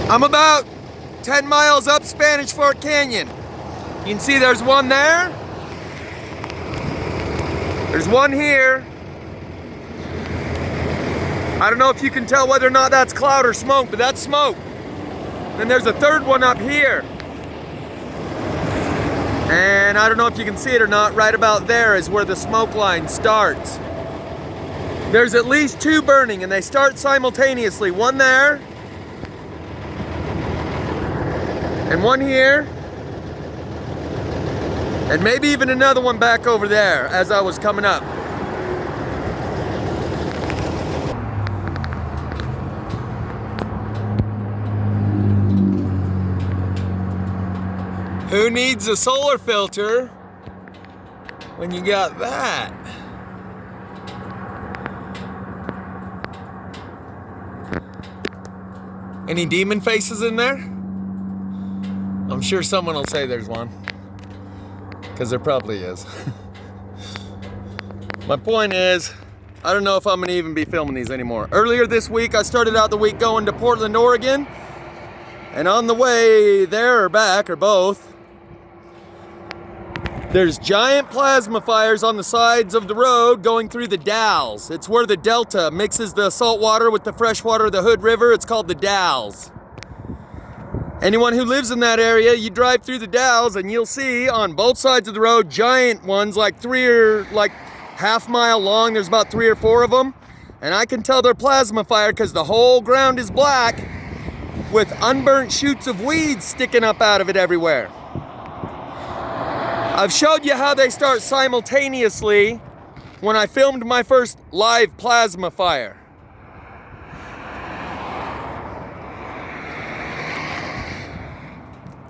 I'm about 10 miles up Spanish Fork Canyon. You can see there's one there. There's one here. I don't know if you can tell whether or not that's cloud or smoke, but that's smoke. Then there's a third one up here. And I don't know if you can see it or not, right about there is where the smoke line starts. There's at least two burning and they start simultaneously. One there. And one here. And maybe even another one back over there as I was coming up. Who needs a solar filter when you got that? Any demon faces in there? I'm sure someone will say there's one, because there probably is. My point is, I don't know if I'm gonna even be filming these anymore. Earlier this week, I started out the week going to Portland, Oregon, and on the way there or back, or both, there's giant plasma fires on the sides of the road going through the Dalles. It's where the delta mixes the salt water with the fresh water of the Hood River. It's called the Dalles. Anyone who lives in that area, you drive through the Dalles and you'll see on both sides of the road giant ones, like half-mile long. There's about 3 or 4 of them. And I can tell they're plasma fired because the whole ground is black with unburnt shoots of weeds sticking up out of it everywhere. I've showed you how they start simultaneously when I filmed my first live plasma fire.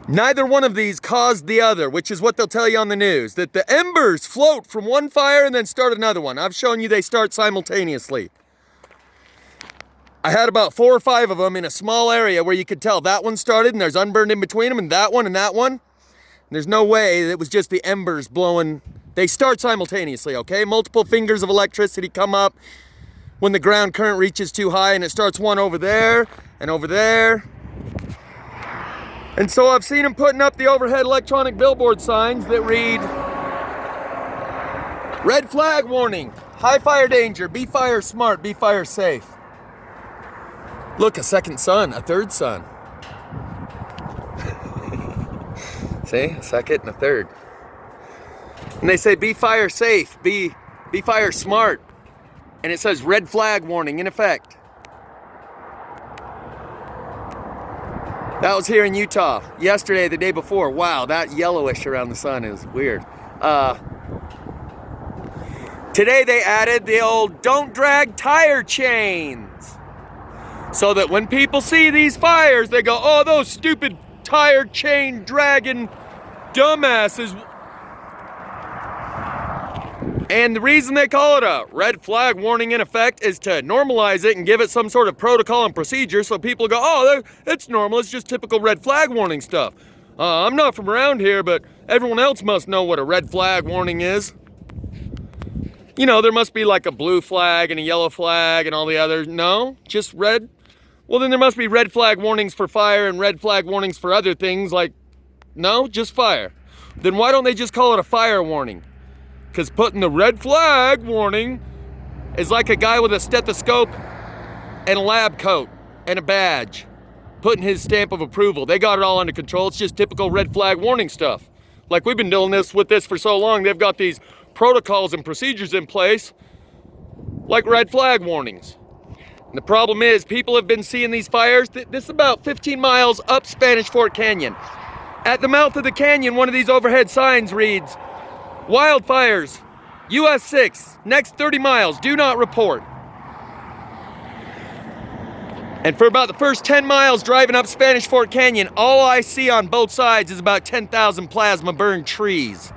Neither one of these caused the other, which is what they'll tell you on the news, that the embers float from one fire and then start another one. I've shown you they start simultaneously. I had about 4 or 5 of them in a small area where you could tell that one started and there's unburned in between them, and that one and that one. There's no way that it was just the embers blowing. They start simultaneously, okay? Multiple fingers of electricity come up when the ground current reaches too high, and it starts one over there and over there. And so I've seen them putting up the overhead electronic billboard signs that read, "Red flag warning, high fire danger, be fire smart, be fire safe." Look, a second sun, a third sun. See, a second and a third. And they say be fire safe, be fire smart. And it says red flag warning in effect. That was here in Utah yesterday, the day before. Wow, that yellowish around the sun is weird. Today they added the old don't drag tire chains. So that when people see these fires, they go, oh, those stupid tire chain dragging dumbasses. And the reason they call it a red flag warning in effect is to normalize it and give it some sort of protocol and procedure so people go, oh, it's normal, it's just typical red flag warning stuff. I'm not from around here, but everyone else must know what a red flag warning is. You know, there must be like a blue flag and a yellow flag and all the others. No, just red. Well, then there must be red flag warnings for fire and red flag warnings for other things like, no, just fire. Then why don't they just call it a fire warning? Because putting the red flag warning is like a guy with a stethoscope and a lab coat and a badge, putting his stamp of approval. They got it all under control. It's just typical red flag warning stuff. Like we've been doing this with this for so long, they've got these protocols and procedures in place like red flag warnings. And the problem is people have been seeing these fires. This is about 15 miles up Spanish Fork Canyon. At the mouth of the canyon, one of these overhead signs reads, wildfires, US 6, next 30 miles, do not report. And for about the first 10 miles driving up Spanish Fork Canyon, all I see on both sides is about 10,000 plasma burned trees.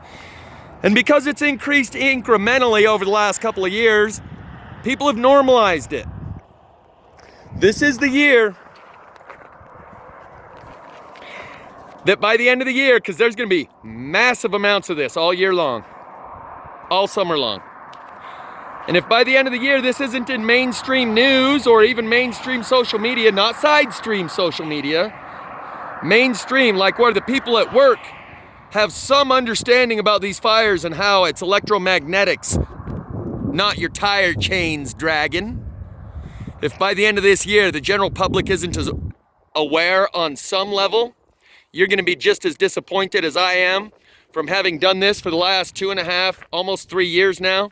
And because it's increased incrementally over the last couple of years, people have normalized it. This is the year that by the end of the year, because there's going to be massive amounts of this all year long, all summer long, And if by the end of the year this isn't in mainstream news or even mainstream social media, not side stream social media, mainstream, like where the people at work have some understanding about these fires and how it's electromagnetics, not your tire chains dragging. If by the end of this year the general public isn't as aware on some level, you're going to be just as disappointed as I am from having done this for the last 2.5, almost 3 years now.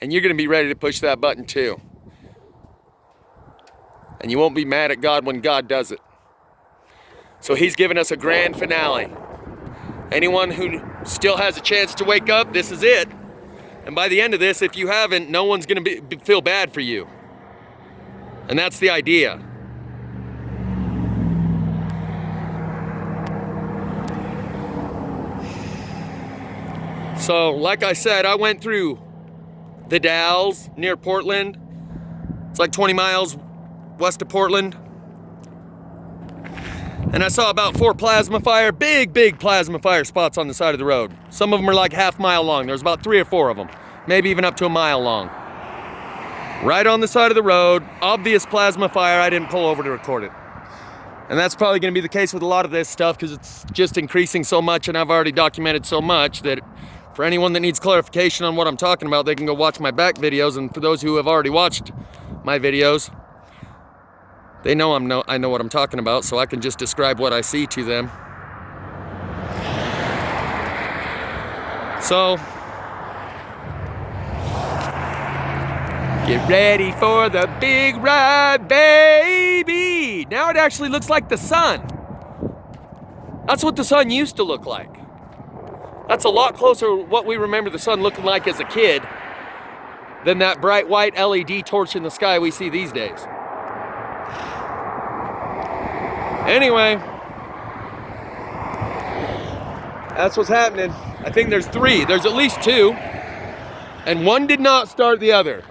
And you're going to be ready to push that button too. And you won't be mad at God when God does it. So he's given us a grand finale. Anyone who still has a chance to wake up, this is it. And by the end of this, if you haven't, no one's going to feel bad for you. And that's the idea. So, like I said, I went through the Dalles near Portland. It's like 20 miles west of Portland. And I saw about 4 plasma fire, big plasma fire spots on the side of the road. Some of them are like half-mile long. There's about 3 or 4 of them, maybe even up to a mile long. Right on the side of the road, obvious plasma fire. I didn't pull over to record it. And that's probably going to be the case with a lot of this stuff because it's just increasing so much, and I've already documented so much that for anyone that needs clarification on what I'm talking about, they can go watch my back videos. And for those who have already watched my videos, they know I know what I'm talking about, so I can just describe what I see to them. So, get ready for the big ride, baby! Now it actually looks like the sun. That's what the sun used to look like. That's a lot closer to what we remember the sun looking like as a kid than that bright white LED torch in the sky we see these days. Anyway, that's what's happening. I think there's 3. There's at least 2. And one did not start the other.